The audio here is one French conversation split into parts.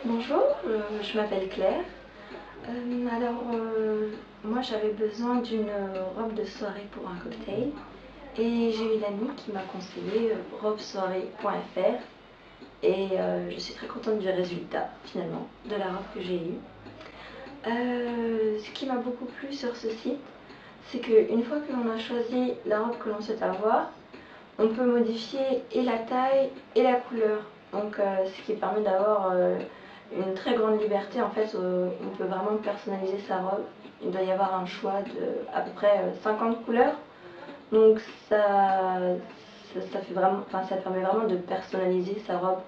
Bonjour, je m'appelle Claire. Moi j'avais besoin d'une robe de soirée pour un cocktail et j'ai une amie qui m'a conseillé robesoirée.fr et je suis très contente du résultat finalement de la robe que j'ai eue. Ce qui m'a beaucoup plu sur ce site, c'est qu'une fois que l'on a choisi la robe que l'on souhaite avoir, on peut modifier et la taille et la couleur. Donc ce qui permet d'avoir une très grande liberté. En fait, on peut vraiment personnaliser sa robe. Il doit y avoir un choix de à peu près 50 couleurs. Donc ça fait vraiment, enfin, ça permet vraiment de personnaliser sa robe,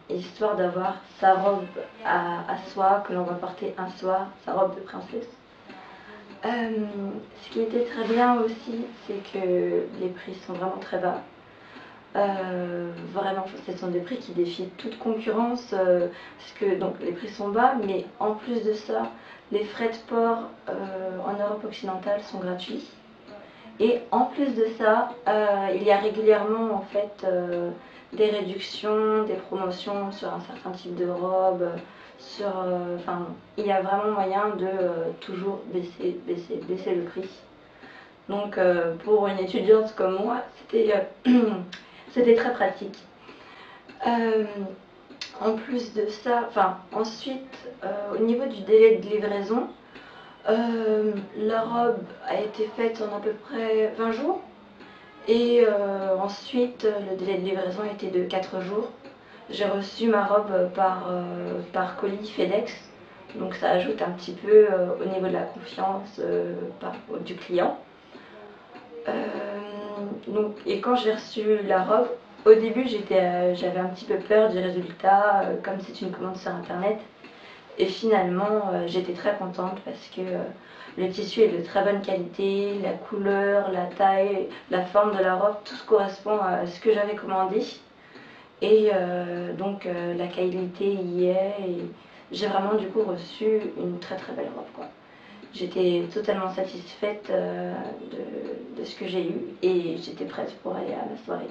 histoire d'avoir sa robe à soi, que l'on va porter un soir, sa robe de princesse. Ce qui était très bien aussi, c'est que les prix sont vraiment très bas. Vraiment, ce sont des prix qui défient toute concurrence, parce que donc, les prix sont bas, mais en plus de ça, les frais de port en Europe occidentale sont gratuits. Et en plus de ça, il y a régulièrement en fait des réductions, des promotions sur un certain type de robe. Enfin, il y a vraiment moyen de toujours baisser le prix. Donc pour une étudiante comme moi, c'était très pratique. Euh, En plus de ça, enfin ensuite, au niveau du délai de livraison, la robe a été faite en à peu près 20 jours. Et ensuite, le délai de livraison était de 4 jours. J'ai reçu ma robe par colis FedEx. Donc ça ajoute un petit peu au niveau de la confiance du client. Et quand j'ai reçu la robe, au début j'avais un petit peu peur du résultat, comme c'est une commande sur internet. Et finalement j'étais très contente parce que le tissu est de très bonne qualité, la couleur, la taille, la forme de la robe, tout correspond à ce que j'avais commandé. Et la qualité y est. Et j'ai vraiment du coup reçu une très très belle robe, quoi. J'étais totalement satisfaite de ce que j'ai eu et j'étais prête pour aller à ma soirée.